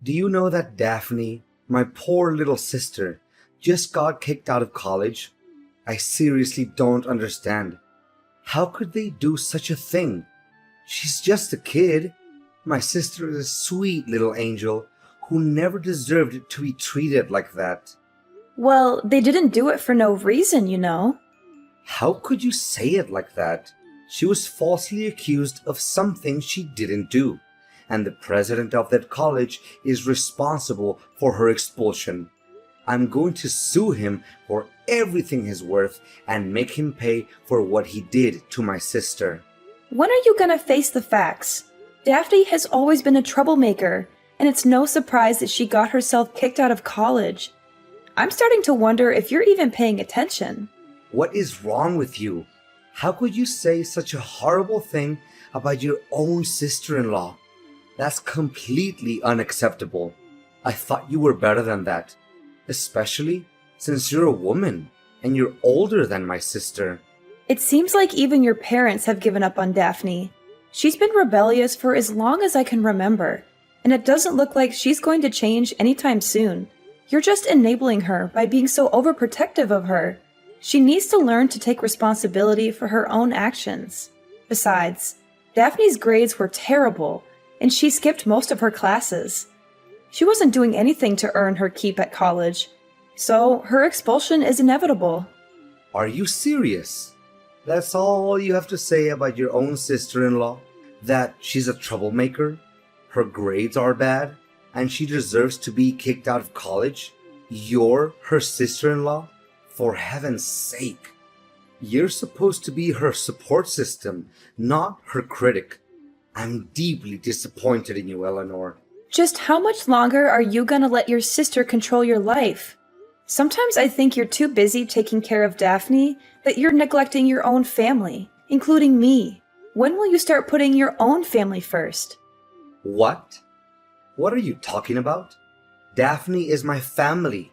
Do you know that Daphne, my poor little sister, just got kicked out of college? I seriously don't understand. How could they do such a thing? She's just a kid. My sister is a sweet little angel who never deserved to be treated like that. Well, they didn't do it for no reason, you know. How could you say it like that? She was falsely accused of something she didn't do, and the president of that college is responsible for her expulsion. I'm going to sue him for everything he's worth and make him pay for what he did to my sister. When are you gonna face the facts? Daphne has always been a troublemaker, and it's no surprise that she got herself kicked out of college. I'm starting to wonder if you're even paying attention. What is wrong with you? How could you say such a horrible thing about your own sister-in-law? That's completely unacceptable. I thought you were better than that, especially since you're a woman and you're older than my sister. It seems like even your parents have given up on Daphne. She's been rebellious for as long as I can remember, and it doesn't look like she's going to change anytime soon. You're just enabling her by being so overprotective of her. She needs to learn to take responsibility for her own actions. Besides, Daphne's grades were terrible, and she skipped most of her classes. She wasn't doing anything to earn her keep at college, so her expulsion is inevitable. Are you serious? That's all you have to say about your own sister-in-law? That she's a troublemaker, her grades are bad, and she deserves to be kicked out of college? You're her sister-in-law? For heaven's sake. You're supposed to be her support system, not her critic. I'm deeply disappointed in you, Eleanor. Just how much longer are you gonna let your sister control your life? Sometimes I think you're too busy taking care of Daphne that you're neglecting your own family, including me. When will you start putting your own family first? What? What are you talking about? Daphne is my family.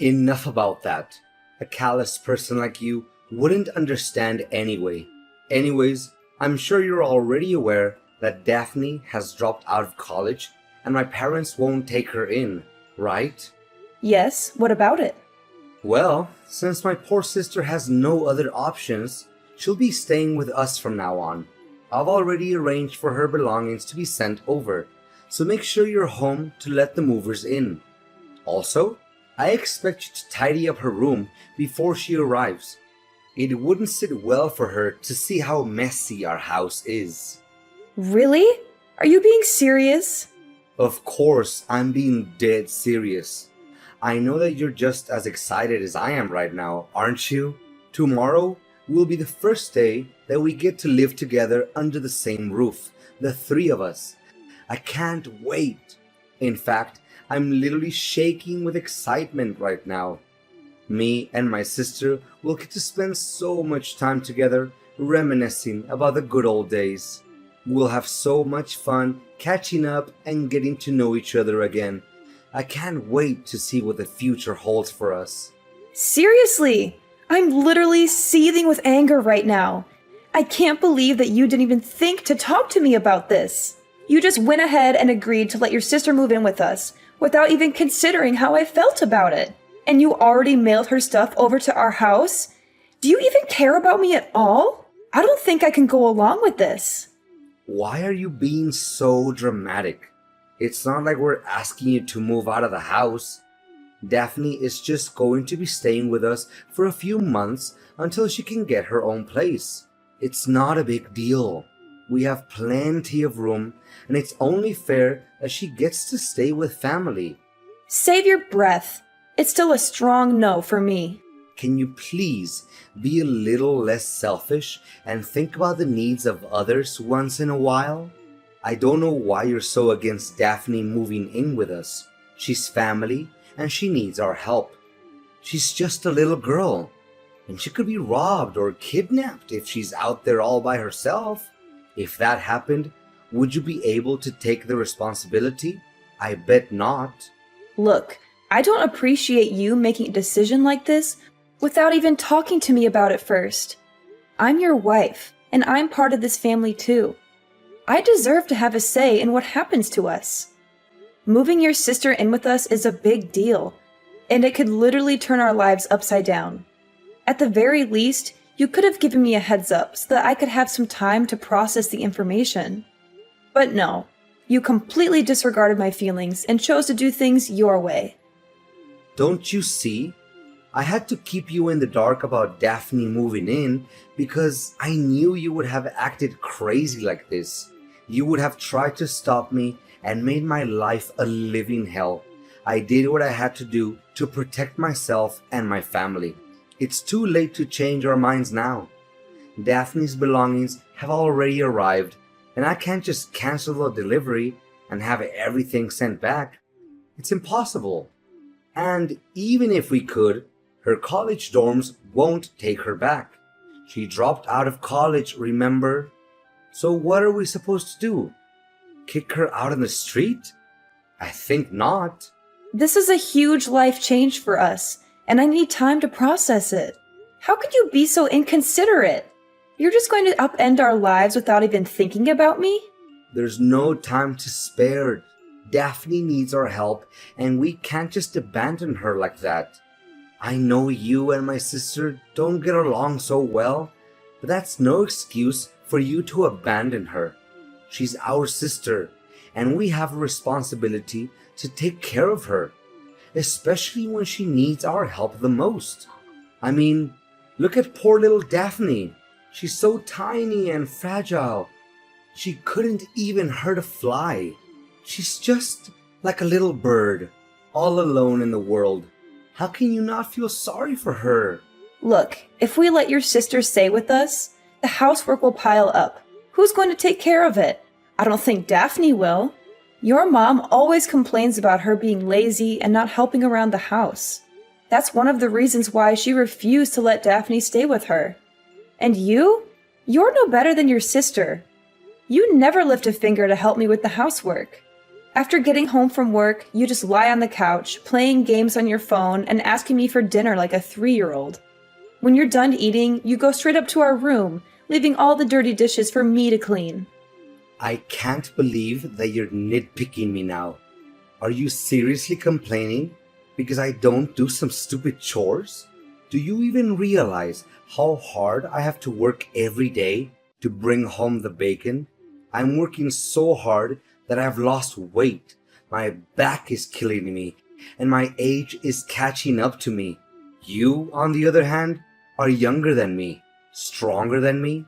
Enough about that. A callous person like you wouldn't understand anyway. Anyways, I'm sure you're already aware that Daphne has dropped out of college and my parents won't take her in, right? Yes, what about it? Well, since my poor sister has no other options, she'll be staying with us from now on. I've already arranged for her belongings to be sent over, so make sure you're home to let the movers in. Also, I expect you to tidy up her room before she arrives. It wouldn't sit well for her to see how messy our house is. Really? Are you being serious? Of course, I'm being dead serious. I know that you're just as excited as I am right now, aren't you? Tomorrow will be the first day that we get to live together under the same roof, the three of us. I can't wait. In fact, I'm literally shaking with excitement right now. Me and my sister will get to spend so much time together reminiscing about the good old days. We'll have so much fun catching up and getting to know each other again. I can't wait to see what the future holds for us. Seriously, I'm literally seething with anger right now. I can't believe that you didn't even think to talk to me about this. You just went ahead and agreed to let your sister move in with us without even considering how I felt about it. And you already mailed her stuff over to our house? Do you even care about me at all? I don't think I can go along with this. Why are you being so dramatic? It's not like we're asking you to move out of the house. Daphne is just going to be staying with us for a few months until she can get her own place. It's not a big deal. We have plenty of room, and it's only fair that she gets to stay with family. Save your breath. It's still a strong no for me. Can you please be a little less selfish and think about the needs of others once in a while? I don't know why you're so against Daphne moving in with us. She's family, and she needs our help. She's just a little girl, and she could be robbed or kidnapped if she's out there all by herself. If that happened, would you be able to take the responsibility? I bet not. Look, I don't appreciate you making a decision like this without even talking to me about it first. I'm your wife, and I'm part of this family too. I deserve to have a say in what happens to us. Moving your sister in with us is a big deal, and it could literally turn our lives upside down. At the very least, you could have given me a heads up so that I could have some time to process the information. But no, you completely disregarded my feelings and chose to do things your way. Don't you see? I had to keep you in the dark about Daphne moving in because I knew you would have acted crazy like this. You would have tried to stop me and made my life a living hell. I did what I had to do to protect myself and my family. It's too late to change our minds now. Daphne's belongings have already arrived, and I can't just cancel the delivery and have everything sent back. It's impossible. And even if we could, her college dorms won't take her back. She dropped out of college, remember? So what are we supposed to do? Kick her out on the street? I think not. This is a huge life change for us, and I need time to process it. How could you be so inconsiderate? You're just going to upend our lives without even thinking about me? There's no time to spare. Daphne needs our help, and we can't just abandon her like that. I know you and my sister don't get along so well, but that's no excuse for you to abandon her. She's our sister, and we have a responsibility to take care of her, especially when she needs our help the most. I mean, look at poor little Daphne. She's so tiny and fragile. She couldn't even hurt a fly. She's just like a little bird, all alone in the world. How can you not feel sorry for her? Look, if we let your sister stay with us, the housework will pile up. Who's going to take care of it? I don't think Daphne will. Your mom always complains about her being lazy and not helping around the house. That's one of the reasons why she refused to let Daphne stay with her. And you? You're no better than your sister. You never lift a finger to help me with the housework. After getting home from work, you just lie on the couch, playing games on your phone and asking me for dinner like a 3-year-old. When you're done eating, you go straight up to our room, leaving all the dirty dishes for me to clean. I can't believe that you're nitpicking me now. Are you seriously complaining because I don't do some stupid chores? Do you even realize how hard I have to work every day to bring home the bacon? I'm working so hard that I've lost weight. My back is killing me, and my age is catching up to me. You, on the other hand, are younger than me, stronger than me,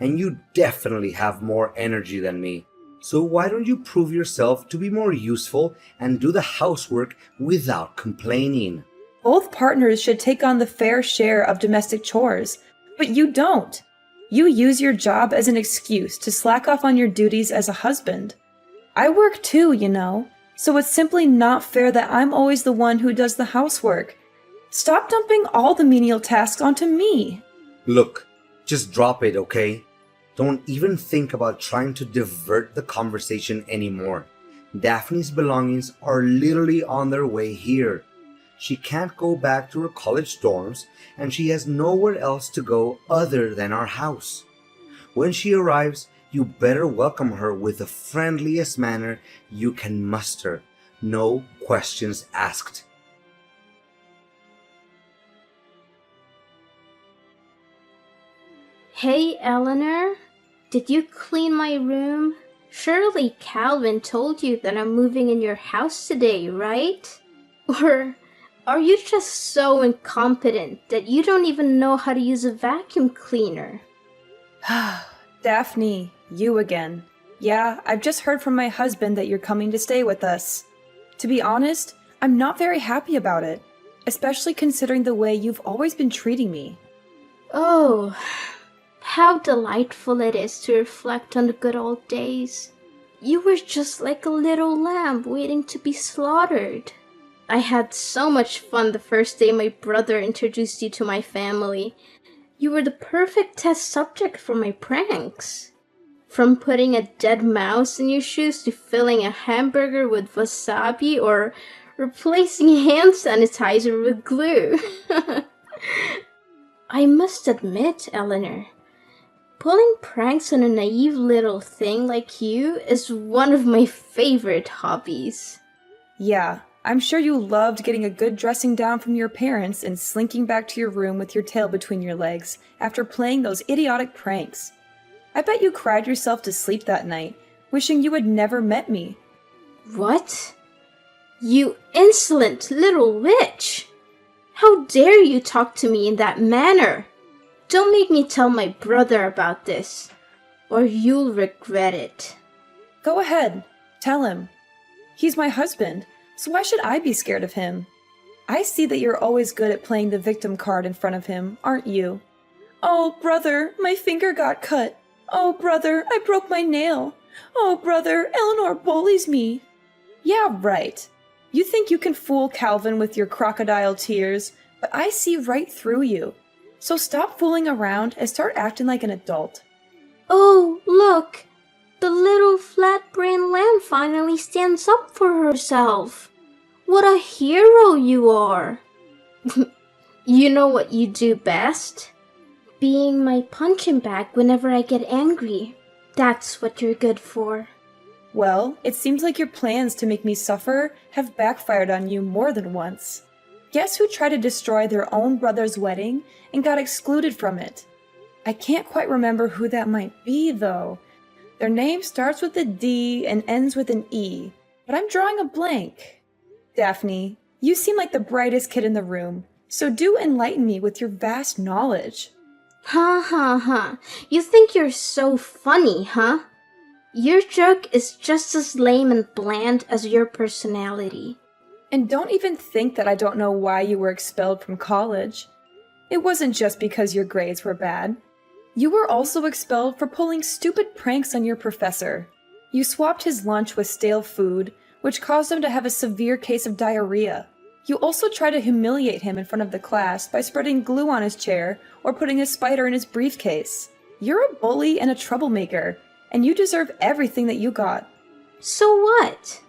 and you definitely have more energy than me. So why don't you prove yourself to be more useful and do the housework without complaining? Both partners should take on the fair share of domestic chores, but you don't. You use your job as an excuse to slack off on your duties as a husband. I work too, you know, so it's simply not fair that I'm always the one who does the housework. Stop dumping all the menial tasks onto me. Look, just drop it, okay? Don't even think about trying to divert the conversation anymore. Daphne's belongings are literally on their way here. She can't go back to her college dorms, and she has nowhere else to go other than our house. When she arrives, you better welcome her with the friendliest manner you can muster. No questions asked. Hey, Eleanor, did you clean my room? Surely Calvin told you that I'm moving in your house today, right? Or are you just so incompetent that you don't even know how to use a vacuum cleaner? Daphne, you again. Yeah, I've just heard from my husband that you're coming to stay with us. To be honest, I'm not very happy about it, especially considering the way you've always been treating me. Oh, how delightful it is to reflect on the good old days. You were just like a little lamb waiting to be slaughtered. I had so much fun the first day my brother introduced you to my family. You were the perfect test subject for my pranks. From putting a dead mouse in your shoes to filling a hamburger with wasabi or replacing hand sanitizer with glue. I must admit, Eleanor, pulling pranks on a naive little thing like you is one of my favorite hobbies. Yeah, I'm sure you loved getting a good dressing down from your parents and slinking back to your room with your tail between your legs after playing those idiotic pranks. I bet you cried yourself to sleep that night, wishing you had never met me. What? You insolent little witch! How dare you talk to me in that manner? Don't make me tell my brother about this, or you'll regret it. Go ahead, tell him. He's my husband, so why should I be scared of him? I see that you're always good at playing the victim card in front of him, aren't you? Oh, brother, my finger got cut. Oh, brother, I broke my nail. Oh, brother, Eleanor bullies me. Yeah, right. You think you can fool Calvin with your crocodile tears, but I see right through you. So stop fooling around and start acting like an adult. Oh, look! The little flat-brained lamb finally stands up for herself. What a hero you are! You know what you do best? Being my punching bag whenever I get angry. That's what you're good for. Well, it seems like your plans to make me suffer have backfired on you more than once. Guess who tried to destroy their own brother's wedding and got excluded from it? I can't quite remember who that might be, though. Their name starts with a D and ends with an E, but I'm drawing a blank. Daphne, you seem like the brightest kid in the room, so do enlighten me with your vast knowledge. Ha ha ha. You think you're so funny, huh? Your joke is just as lame and bland as your personality. And don't even think that I don't know why you were expelled from college. It wasn't just because your grades were bad. You were also expelled for pulling stupid pranks on your professor. You swapped his lunch with stale food, which caused him to have a severe case of diarrhea. You also tried to humiliate him in front of the class by spreading glue on his chair or putting a spider in his briefcase. You're a bully and a troublemaker, and you deserve everything that you got. So what?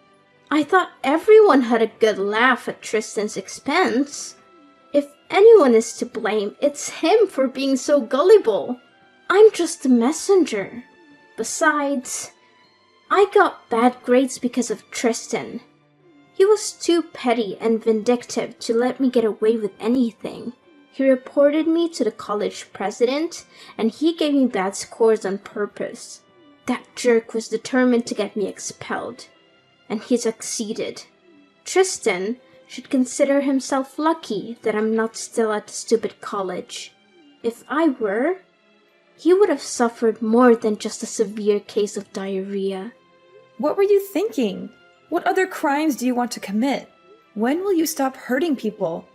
I thought everyone had a good laugh at Tristan's expense. If anyone is to blame, it's him for being so gullible. I'm just a messenger. Besides, I got bad grades because of Tristan. He was too petty and vindictive to let me get away with anything. He reported me to the college president, and he gave me bad scores on purpose. That jerk was determined to get me expelled, and he succeeded. Tristan should consider himself lucky that I'm not still at the stupid college. If I were, he would have suffered more than just a severe case of diarrhea. What were you thinking? What other crimes do you want to commit? When will you stop hurting people?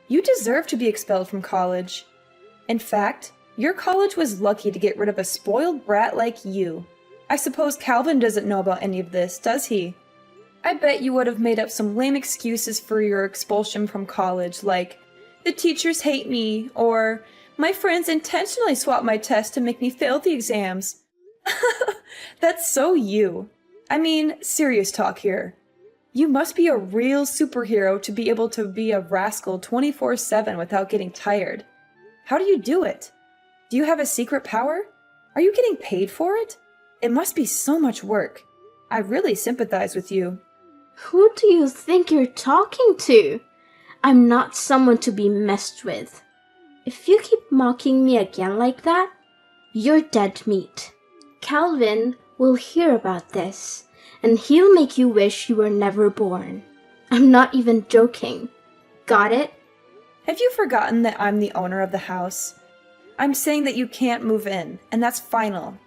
You deserve to be expelled from college. In fact, your college was lucky to get rid of a spoiled brat like you. I suppose Calvin doesn't know about any of this, does he? I bet you would have made up some lame excuses for your expulsion from college, like, the teachers hate me, or, my friends intentionally swapped my tests to make me fail the exams. That's so you. I mean, serious talk here. You must be a real superhero to be able to be a rascal 24/7 without getting tired. How do you do it? Do you have a secret power? Are you getting paid for it? It must be so much work. I really sympathize with you. Who do you think you're talking to? I'm not someone to be messed with. If you keep mocking me again like that, you're dead meat. Calvin will hear about this, and he'll make you wish you were never born. I'm not even joking. Got it? Have you forgotten that I'm the owner of the house? I'm saying that you can't move in, and that's final.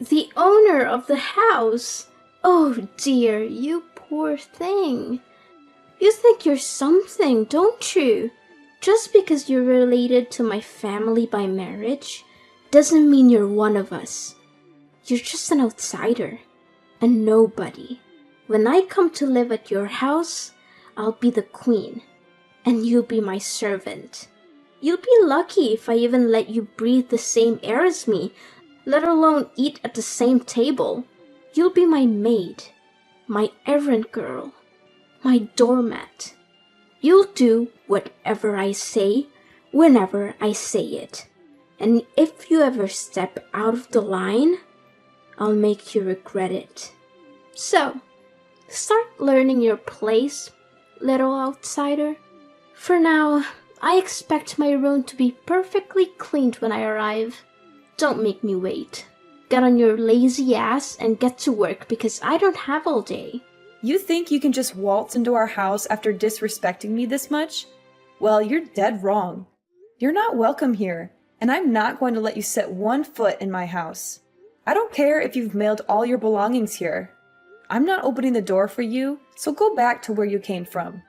The owner of the house? Oh dear, you poor thing. You think you're something, don't you? Just because you're related to my family by marriage doesn't mean you're one of us. You're just an outsider, a nobody. When I come to live at your house, I'll be the queen, and you'll be my servant. You'll be lucky if I even let you breathe the same air as me, let alone eat at the same table. You'll be my maid, my errand girl, my doormat. You'll do whatever I say, whenever I say it. And if you ever step out of the line, I'll make you regret it. So, Start learning your place, little outsider. For now, I expect my room to be perfectly cleaned when I arrive. Don't make me wait. Get on your lazy ass and get to work because I don't have all day. You think you can just waltz into our house after disrespecting me this much? Well, you're dead wrong. You're not welcome here, and I'm not going to let you set one foot in my house. I don't care if you've mailed all your belongings here. I'm not opening the door for you, so go back to where you came from.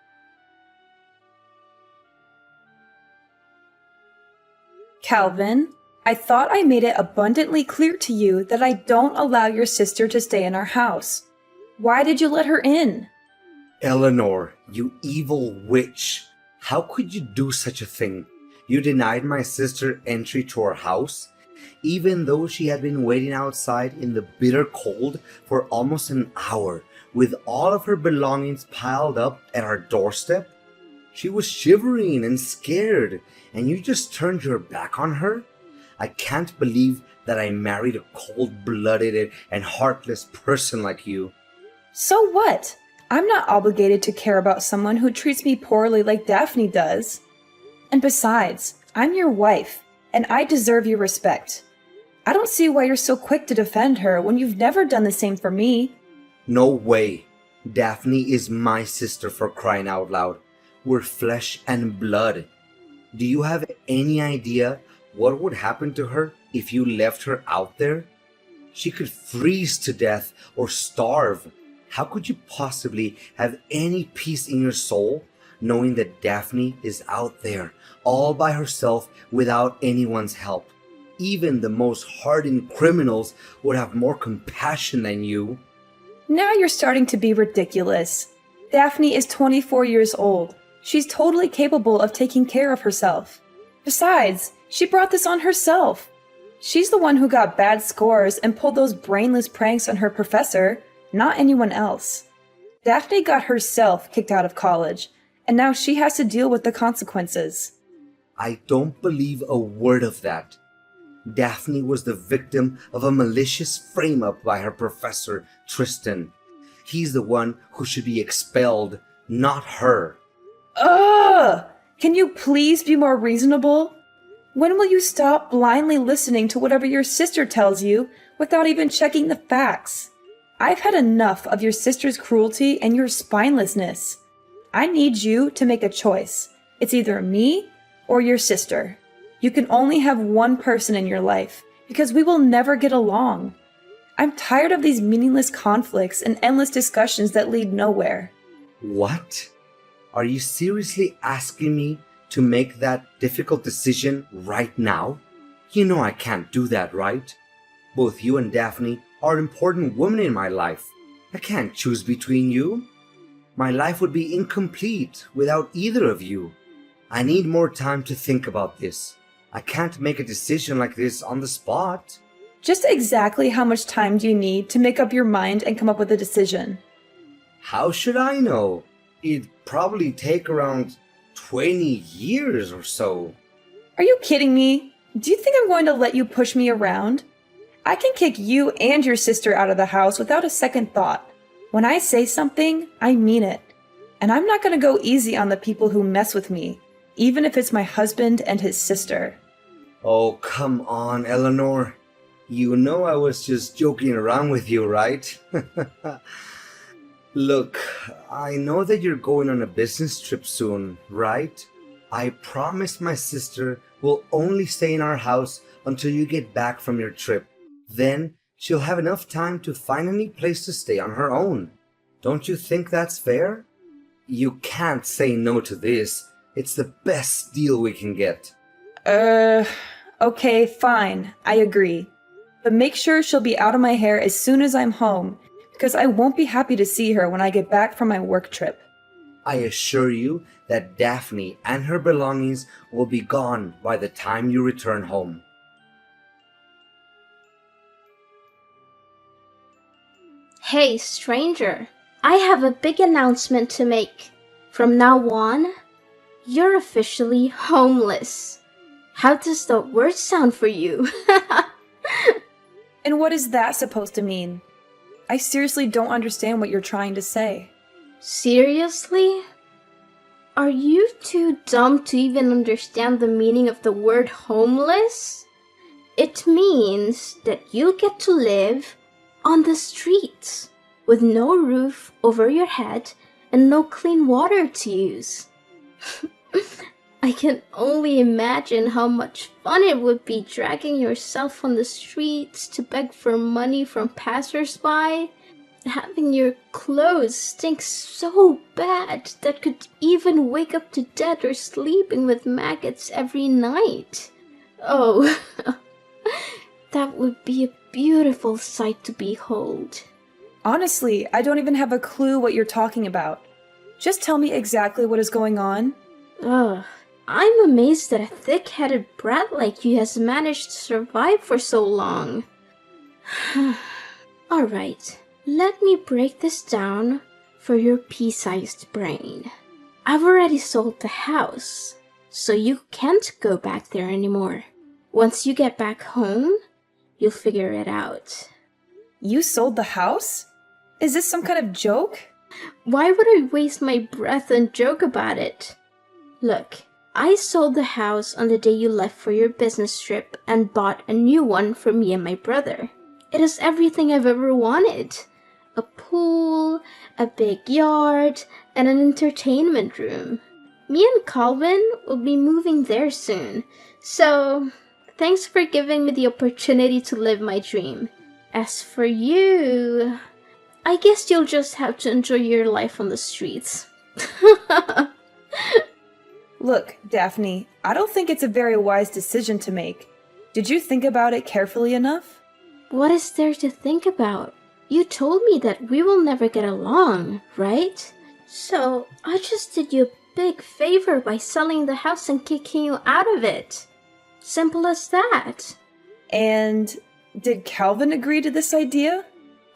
Calvin, I thought I made it abundantly clear to you that I don't allow your sister to stay in our house. Why did you let her in? Eleanor, you evil witch. How could you do such a thing? You denied my sister entry to our house, even though she had been waiting outside in the bitter cold for almost an hour with all of her belongings piled up at our doorstep. She was shivering and scared, and you just turned your back on her? I can't believe that I married a cold-blooded and heartless person like you. So what? I'm not obligated to care about someone who treats me poorly like Daphne does. And besides, I'm your wife, and I deserve your respect. I don't see why you're so quick to defend her when you've never done the same for me. No way. Daphne is my sister, for crying out loud. We're flesh and blood. Do you have any idea what would happen to her if you left her out there? She could freeze to death or starve. How could you possibly have any peace in your soul knowing that Daphne is out there all by herself without anyone's help? Even the most hardened criminals would have more compassion than you. Now you're starting to be ridiculous. Daphne is 24 years old. She's totally capable of taking care of herself. Besides, she brought this on herself. She's the one who got bad scores and pulled those brainless pranks on her professor, not anyone else. Daphne got herself kicked out of college, and now she has to deal with the consequences. I don't believe a word of that. Daphne was the victim of a malicious frame-up by her professor, Tristan. He's the one who should be expelled, not her. Ugh! Can you please be more reasonable? When will you stop blindly listening to whatever your sister tells you without even checking the facts? I've had enough of your sister's cruelty and your spinelessness. I need you to make a choice. It's either me or your sister. You can only have one person in your life because we will never get along. I'm tired of these meaningless conflicts and endless discussions that lead nowhere. What? Are you seriously asking me to make that difficult decision right now? You know I can't do that, right? Both you and Daphne are important women in my life. I can't choose between you. My life would be incomplete without either of you. I need more time to think about this. I can't make a decision like this on the spot. Just exactly how much time do you need to make up your mind and come up with a decision? How should I know? It'd probably take around 20 years or so. Are you kidding me? Do you think I'm going to let you push me around? I can kick you and your sister out of the house without a second thought. When I say something, I mean it. And I'm not going to go easy on the people who mess with me, even if it's my husband and his sister. Oh, come on, Eleanor. You know I was just joking around with you, right? Look, I know that you're going on a business trip soon, right? I promised my sister will only stay in our house until you get back from your trip. Then she'll have enough time to find any place to stay on her own. Don't you think that's fair? You can't say no to this. It's the best deal we can get. Okay, fine. I agree. But make sure she'll be out of my hair as soon as I'm home, because I won't be happy to see her when I get back from my work trip. I assure you that Daphne and her belongings will be gone by the time you return home. Hey, stranger. I have a big announcement to make. From now on, you're officially homeless. How does that word sound for you? And what is that supposed to mean? I seriously don't understand what you're trying to say. Seriously? Are you too dumb to even understand the meaning of the word homeless? It means that you get to live on the streets with no roof over your head and no clean water to use. I can only imagine how much fun it would be dragging yourself on the streets to beg for money from passersby, having your clothes stink so bad that could even wake up to death or sleeping with maggots every night. Oh, that would be a beautiful sight to behold. Honestly, I don't even have a clue what you're talking about. Just tell me exactly what is going on. Ugh. I'm amazed that a thick-headed brat like you has managed to survive for so long. Alright, let me break this down for your pea-sized brain. I've already sold the house, so you can't go back there anymore. Once you get back home, you'll figure it out. You sold the house? Is this some kind of joke? Why would I waste my breath and joke about it? Look, I sold the house on the day you left for your business trip and bought a new one for me and my brother. It has everything I've ever wanted. A pool, a big yard, and an entertainment room. Me and Calvin will be moving there soon, so thanks for giving me the opportunity to live my dream. As for you, I guess you'll just have to enjoy your life on the streets. Look, Daphne, I don't think it's a very wise decision to make. Did you think about it carefully enough? What is there to think about? You told me that we will never get along, right? So I just did you a big favor by selling the house and kicking you out of it. Simple as that. And did Calvin agree to this idea?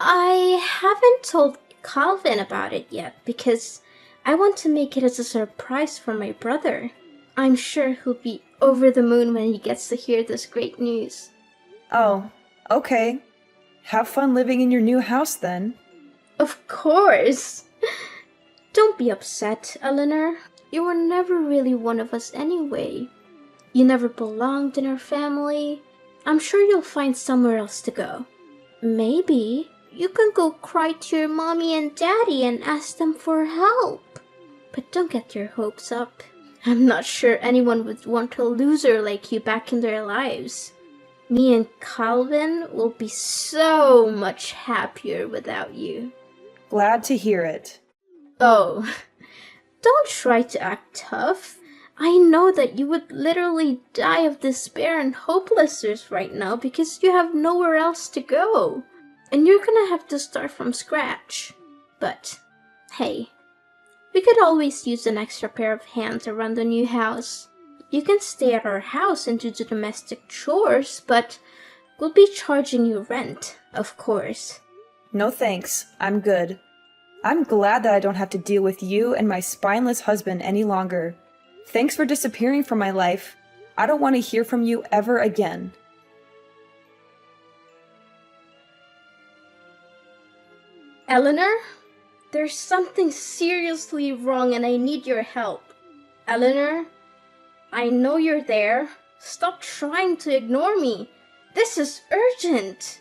I haven't told Calvin about it yet because I want to make it as a surprise for my brother. I'm sure he'll be over the moon when he gets to hear this great news. Oh, okay. Have fun living in your new house then. Of course! Don't be upset, Eleanor. You were never really one of us anyway. You never belonged in our family. I'm sure you'll find somewhere else to go. Maybe you can go cry to your mommy and daddy and ask them for help. But don't get your hopes up. I'm not sure anyone would want a loser like you back in their lives. Me and Calvin will be so much happier without you. Glad to hear it. Oh, don't try to act tough. I know that you would literally die of despair and hopelessness right now because you have nowhere else to go. And you're gonna have to start from scratch. But, hey, we could always use an extra pair of hands around the new house. You can stay at our house and do the domestic chores, but we'll be charging you rent, of course. No thanks, I'm good. I'm glad that I don't have to deal with you and my spineless husband any longer. Thanks for disappearing from my life. I don't want to hear from you ever again. Eleanor, there's something seriously wrong and I need your help. Eleanor, I know you're there. Stop trying to ignore me. This is urgent.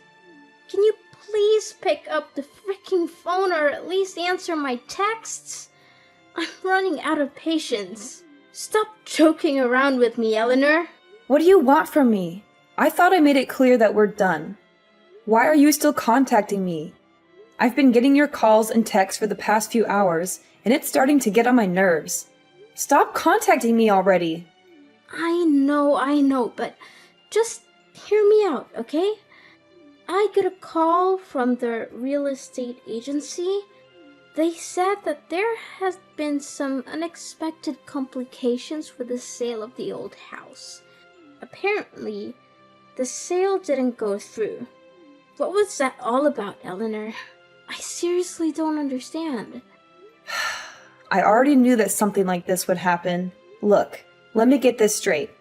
Can you please pick up the freaking phone or at least answer my texts? I'm running out of patience. Stop joking around with me, Eleanor. What do you want from me? I thought I made it clear that we're done. Why are you still contacting me? I've been getting your calls and texts for the past few hours, and it's starting to get on my nerves. Stop contacting me already. I know, but just hear me out, okay? I got a call from the real estate agency. They said that there has been some unexpected complications with the sale of the old house. Apparently, the sale didn't go through. What was that all about, Eleanor? I seriously don't understand. I already knew that something like this would happen. Look, let me get this straight.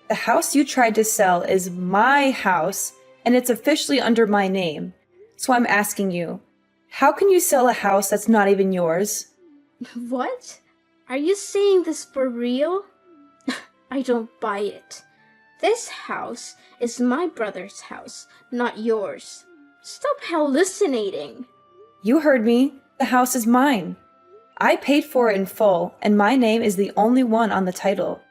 The house you tried to sell is my house, and it's officially under my name. So I'm asking you, How can you sell a house that's not even yours? What? Are you saying this for real? I don't buy it. This house is my brother's house, not yours. Stop hallucinating. You heard me. The house is mine. I paid for it in full, and my name is the only one on the title.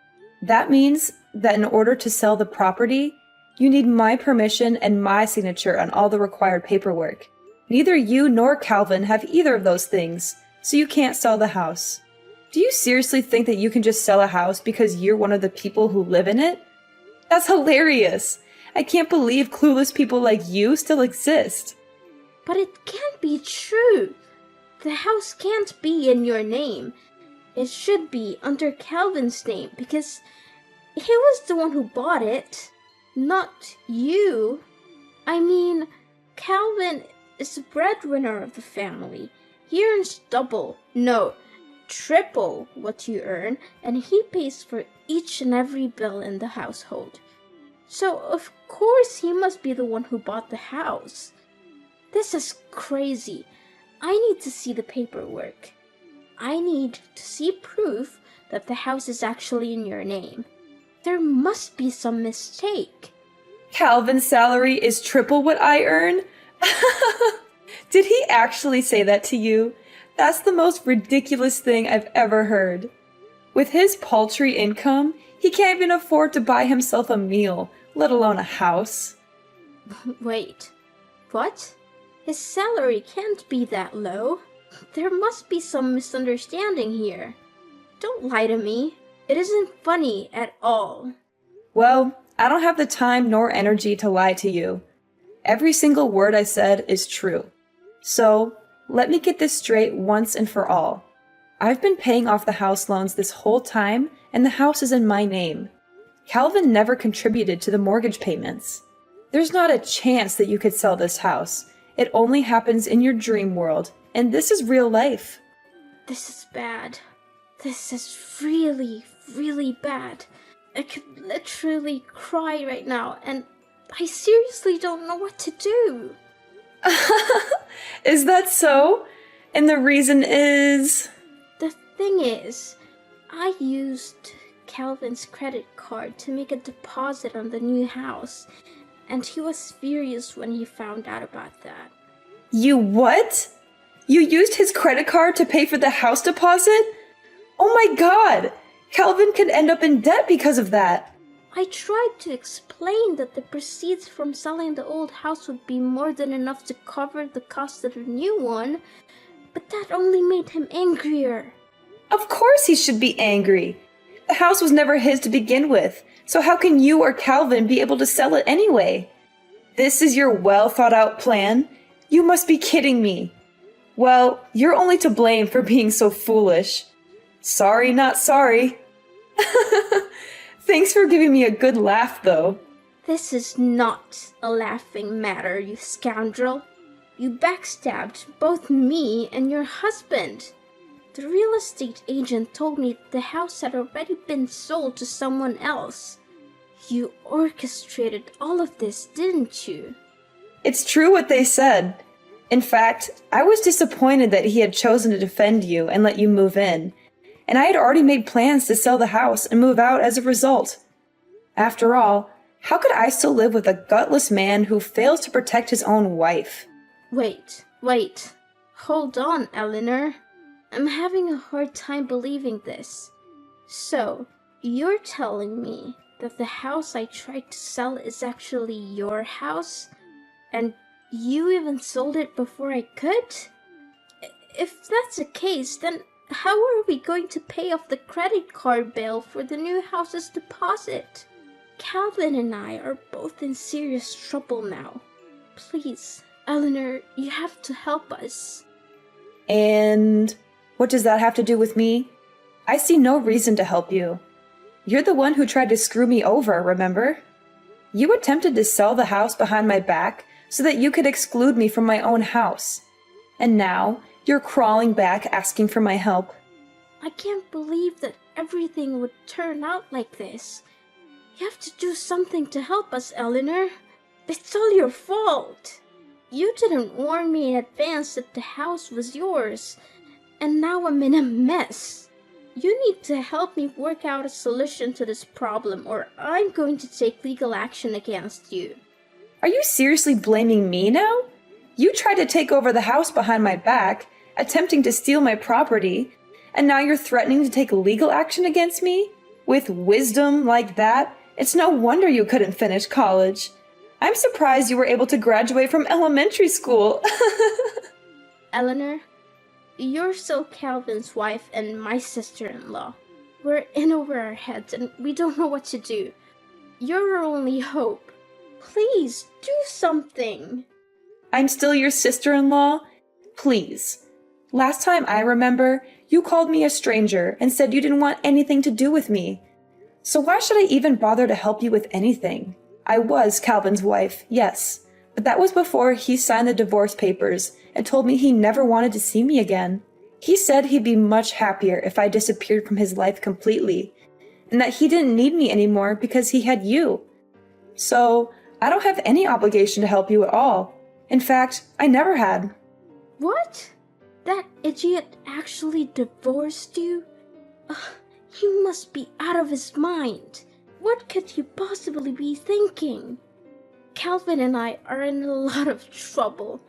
That means that in order to sell the property, you need my permission and my signature on all the required paperwork. Neither you nor Calvin have either of those things, so you can't sell the house. Do you seriously think that you can just sell a house because you're one of the people who live in it? That's hilarious! I can't believe clueless people like you still exist. But it can't be true. The house can't be in your name. It should be under Calvin's name because he was the one who bought it, not you. I mean, Calvin is the breadwinner of the family. He earns double, no, triple what you earn, and he pays for each and every bill in the household. So, of course, he must be the one who bought the house. This is crazy. I need to see the paperwork. I need to see proof that the house is actually in your name. There must be some mistake. Calvin's salary is triple what I earn? Did he actually say that to you? That's the most ridiculous thing I've ever heard. With his paltry income, he can't even afford to buy himself a meal, let alone a house. Wait, what? His salary can't be that low. There must be some misunderstanding here. Don't lie to me. It isn't funny at all. Well, I don't have the time nor energy to lie to you. Every single word I said is true. So, let me get this straight once and for all. I've been paying off the house loans this whole time, and the house is in my name. Calvin never contributed to the mortgage payments. There's not a chance that you could sell this house. It only happens in your dream world, and this is real life. This is bad. This is really, really bad. I could literally cry right now, and I seriously don't know what to do. Is that so? And the reason is... The thing is, I used Calvin's credit card to make a deposit on the new house, and he was furious when he found out about that. You what? You used his credit card to pay for the house deposit? Oh my god! Calvin could end up in debt because of that. I tried to explain that the proceeds from selling the old house would be more than enough to cover the cost of the new one, but that only made him angrier. Of course he should be angry. The house was never his to begin with, so how can you or Calvin be able to sell it anyway? This is your well-thought-out plan? You must be kidding me. Well, you're only to blame for being so foolish. Sorry, not sorry. Thanks for giving me a good laugh, though. This is not a laughing matter, you scoundrel. You backstabbed both me and your husband. The real estate agent told me the house had already been sold to someone else. You orchestrated all of this, didn't you? It's true what they said. In fact, I was disappointed that he had chosen to defend you and let you move in, and I had already made plans to sell the house and move out as a result. After all, how could I still live with a gutless man who fails to protect his own wife? Wait. Hold on, Eleanor. I'm having a hard time believing this. So, you're telling me that the house I tried to sell is actually your house? And you even sold it before I could? If that's the case, then how are we going to pay off the credit card bill for the new house's deposit? Calvin and I are both in serious trouble now. Please, Eleanor, you have to help us. And what does that have to do with me? I see no reason to help you. You're the one who tried to screw me over, remember? You attempted to sell the house behind my back so that you could exclude me from my own house. And now, you're crawling back asking for my help. I can't believe that everything would turn out like this. You have to do something to help us, Eleanor. It's all your fault. You didn't warn me in advance that the house was yours, and now I'm in a mess. You need to help me work out a solution to this problem, or I'm going to take legal action against you. Are you seriously blaming me now? You tried to take over the house behind my back, attempting to steal my property, and now you're threatening to take legal action against me? With wisdom like that, it's no wonder you couldn't finish college. I'm surprised you were able to graduate from elementary school. Eleanor, you're still Calvin's wife and my sister-in-law. We're in over our heads and we don't know what to do. You're our only hope. Please, do something. I'm still your sister-in-law? Please. Last time I remember, you called me a stranger and said you didn't want anything to do with me. So why should I even bother to help you with anything? I was Calvin's wife, yes, but that was before he signed the divorce papers and told me he never wanted to see me again. He said he'd be much happier if I disappeared from his life completely, and that he didn't need me anymore because he had you. So, I don't have any obligation to help you at all. In fact, I never had. What? That idiot actually divorced you? Ugh, he must be out of his mind. What could he possibly be thinking? Calvin and I are in a lot of trouble.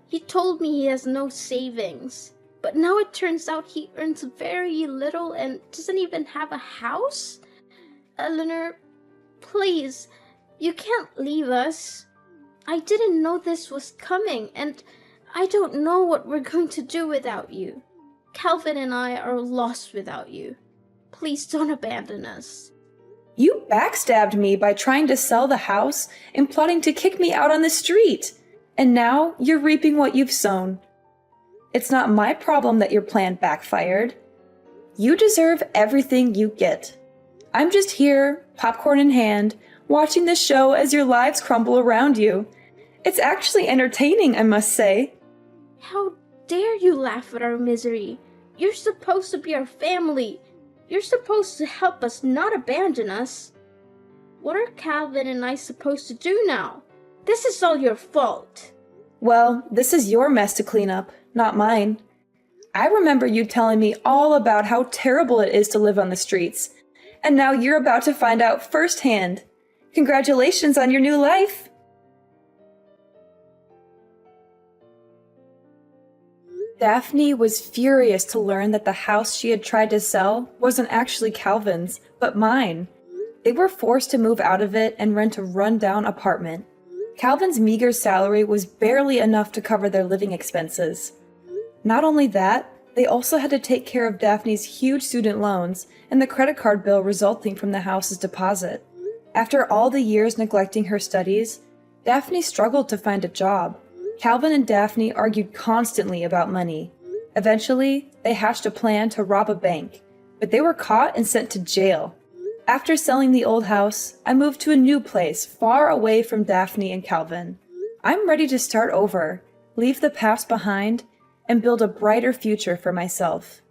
He told me he has no savings, but now it turns out he earns very little and doesn't even have a house? Eleanor, please, you can't leave us. I didn't know this was coming, and I don't know what we're going to do without you. Calvin and I are lost without you. Please don't abandon us. You backstabbed me by trying to sell the house and plotting to kick me out on the street. And now you're reaping what you've sown. It's not my problem that your plan backfired. You deserve everything you get. I'm just here, popcorn in hand, watching the show as your lives crumble around you. It's actually entertaining, I must say. How dare you laugh at our misery? You're supposed to be our family. You're supposed to help us, not abandon us. What are Calvin and I supposed to do now? This is all your fault. Well, this is your mess to clean up, not mine. I remember you telling me all about how terrible it is to live on the streets, and now you're about to find out firsthand. Congratulations on your new life! Daphne was furious to learn that the house she had tried to sell wasn't actually Calvin's, but mine. They were forced to move out of it and rent a run-down apartment. Calvin's meager salary was barely enough to cover their living expenses. Not only that, they also had to take care of Daphne's huge student loans and the credit card bill resulting from the house's deposit. After all the years neglecting her studies, Daphne struggled to find a job. Calvin and Daphne argued constantly about money. Eventually, they hatched a plan to rob a bank, but they were caught and sent to jail. After selling the old house, I moved to a new place far away from Daphne and Calvin. I'm ready to start over, leave the past behind, and build a brighter future for myself.